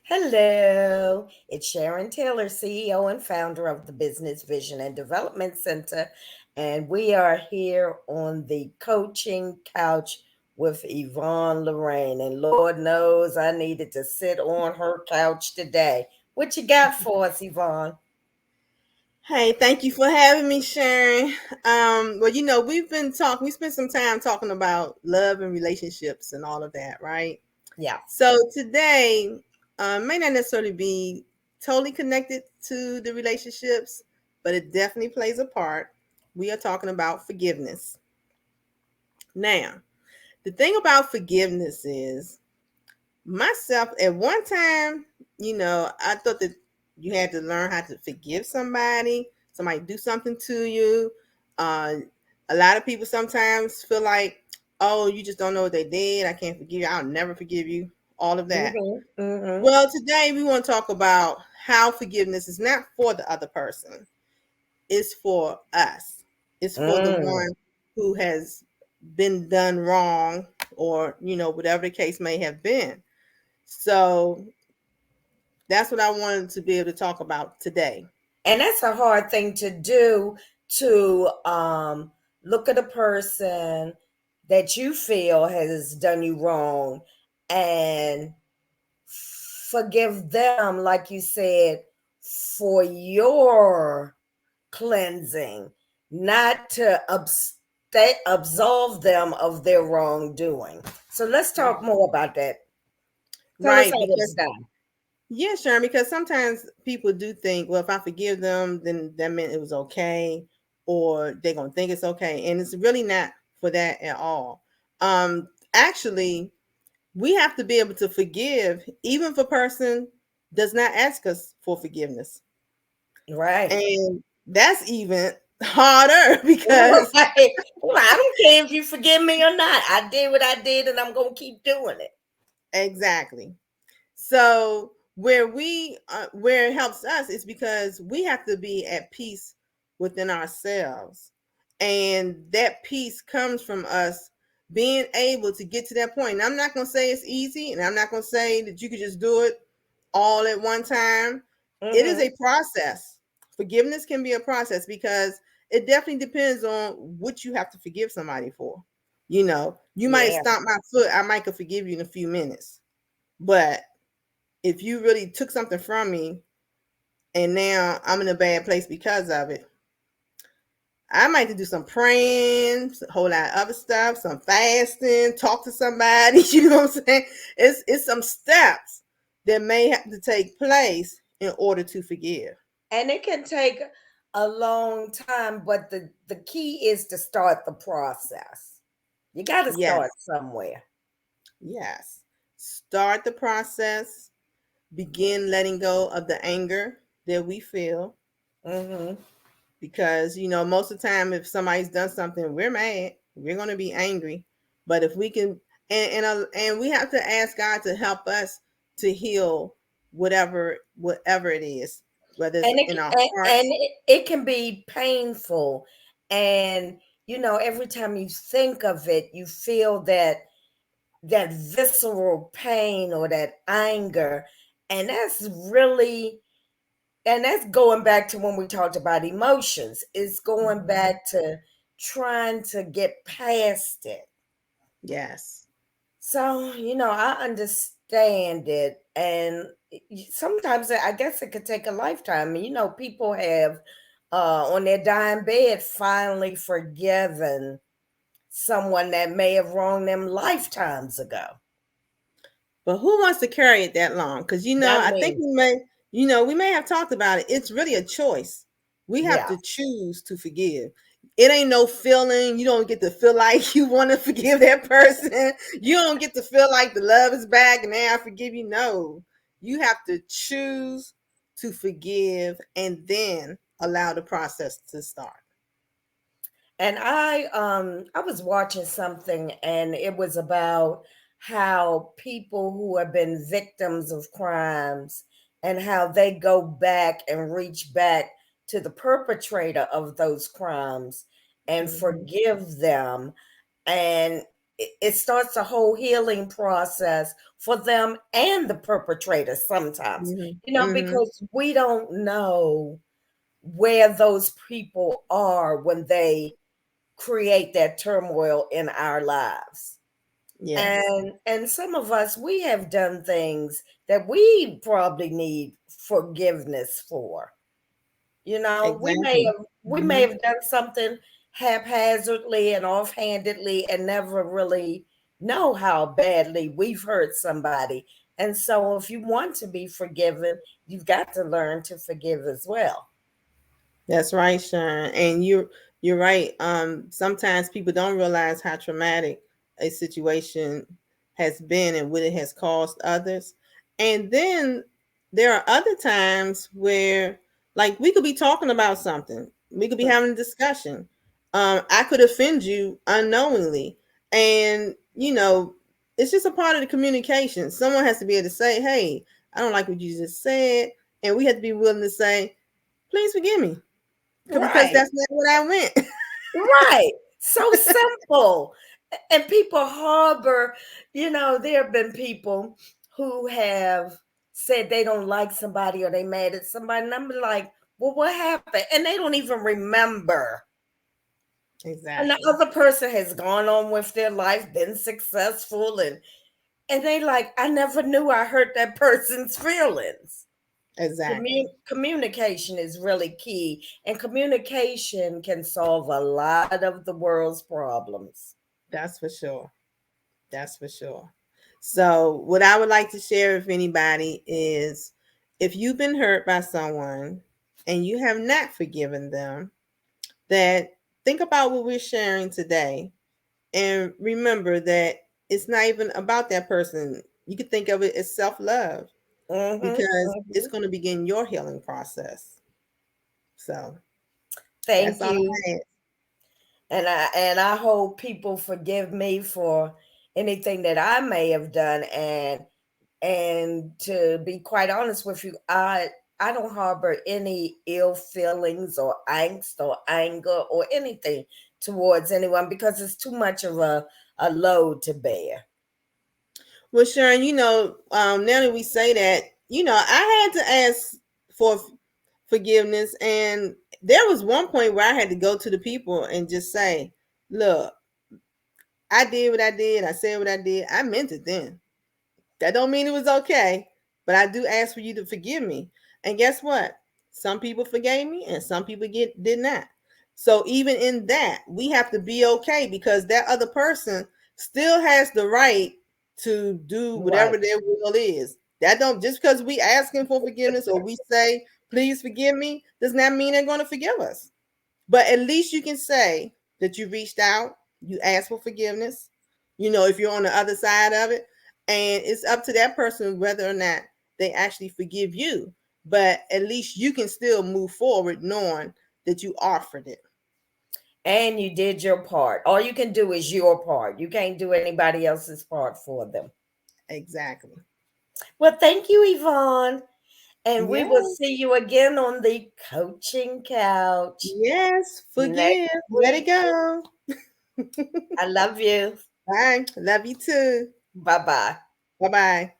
Hello, it's Sharon Taylor, CEO and founder of the Business Vision and Development Center, and we are here on the coaching couch with Yvonne Lorraine. And Lord knows I needed to sit on her couch today. What you got for us, Yvonne? Hey, thank you for having me, Sharon. We've been talking, we spent some time talking about love and relationships and all of that, right? Yeah. So today may not necessarily be totally connected to the relationships, but it definitely plays a part. We are talking about forgiveness. Now, the thing about forgiveness is myself at one time, I thought that you had to learn how to forgive somebody do something to you. uh, a lot of people sometimes feel like, oh, you just don't know what they did, I can't forgive you, I'll never forgive you, all of that. Mm-hmm. Mm-hmm. Well, today we want to talk about how forgiveness is not for the other person, it's for us, it's for the Mm. one who has been done wrong, or whatever the case may have been. So that's what I wanted to be able to talk about today. And that's a hard thing to do, to look at a person that you feel has done you wrong and forgive them, like you said, for your cleansing, not to absolve them of their wrongdoing. So let's talk more about that. Tell us Right, how it's because done. yeah, Sharon, because sometimes people do think, well, if I forgive them, then that meant it was okay, or they're gonna think it's okay. And it's really not for that at all. Actually, we have to be able to forgive even if a person does not ask us for forgiveness. Right. And that's even harder because Right. Well, I don't care if you forgive me or not. I did what I did and I'm going to keep doing it. exactly. So where it helps us is because we have to be at peace within ourselves. And that peace comes from us being able to get to that point. And I'm not going to say it's easy, and I'm not going to say that you could just do it all at one time. It is Mm-hmm. a process. Forgiveness can be a process because it definitely depends on what you have to forgive somebody for. You might Yeah. stomp my foot, I might could forgive you in a few minutes. But if you really took something from me and now I'm in a bad place because of it, I might have to do some praying, a whole lot of other stuff, some fasting, talk to somebody. You know what I'm saying? It's some steps that may have to take place in order to forgive. And it can take a long time, but the key is to start the process. You got to start Yes, somewhere. yes. Start the process. Begin letting go of the anger that we feel, Mm-hmm. because most of the time if somebody's done something, we're mad, we're going to be angry. But if we can, and we have to ask God to help us to heal whatever it is, whether it's And in our and hearts. it can be painful. And, every time you think of it, you feel that visceral pain or that anger. And that's going back to when we talked about emotions. It's going Mhm. back to trying to get past it. Yes. So, I understand it. And sometimes I guess it could take a lifetime. People have, on their dying bed, finally forgiven someone that may have wronged them lifetimes ago. But who wants to carry it that long? Because Not I think me. we may have talked about it. It's really a choice. We have Yeah. to choose to forgive. It ain't no feeling. You don't get to feel like you want to forgive that person. You don't get to feel like the love is back and now I forgive you. No, you have to choose to forgive and then allow the process to start. And I was watching something, and it was about how people who have been victims of crimes and how they go back and reach back to the perpetrator of those crimes and Mhm. forgive them. And it starts a whole healing process for them and the perpetrator sometimes, Hmm. Hmm. because we don't know where those people are when they create that turmoil in our lives. Yes, And some of us, we have done things that we probably need forgiveness for. exactly. We may Hmm. have done something haphazardly and offhandedly and never really know how badly we've hurt somebody. And so if you want to be forgiven, you've got to learn to forgive as well. That's right, Sharon. And you're right. Sometimes people don't realize how traumatic a situation has been and what it has caused others. And then there are other times where, like, we could be talking about something, we could be having a discussion. I could offend you unknowingly, and it's just a part of the communication. Someone has to be able to say, "Hey, I don't like what you just said," and we have to be willing to say, "Please forgive me." Because Right. that's not what I meant. Right. So simple. And people harbor, there have been people who have said they don't like somebody or they mad at somebody. And I'm like, well, what happened? And they don't even remember. And the Exactly. other person has gone on with their life, been successful, and they like, I never knew I hurt that person's feelings. Exactly. Communication is really key, and communication can solve a lot of the world's problems. That's for sure. That's for sure. So, what I would like to share with anybody is, if you've been hurt by someone and you have not forgiven them, that think about what we're sharing today and remember that it's not even about that person. You could think of it as self love, Mhm, because it's mhm. going to begin your healing process. So, that's Thank all you. I had. And I hope people forgive me for anything that I may have done, and to be quite honest with you, I don't harbor any ill feelings or angst or anger or anything towards anyone because it's too much of a load to bear. Well, Sharon, now that we say that, I had to ask for forgiveness. And there was one point where I had to go to the people and just say, look, I did what I did. I said what I did. I meant it then. That don't mean it was okay, but I do ask for you to forgive me. And guess what? Some people forgave me and some people did not. So even in that, we have to be okay, because that other person still has the right to do Right. whatever their will is. That don't, just because we asking for forgiveness or we say, please forgive me, does not mean they're going to forgive us. But at least you can say that you reached out, you asked for forgiveness, if you're on the other side of it. And it's up to that person whether or not they actually forgive you. But at least you can still move forward knowing that you offered it. And you did your part. All you can do is your part. You can't do anybody else's part for them. Exactly. Well, thank you, Yvonne. And we will Yes. see you again on the coaching couch Yes. next Forgive. Let it week. go. I love you. Bye. Love you too. Bye bye. Bye bye.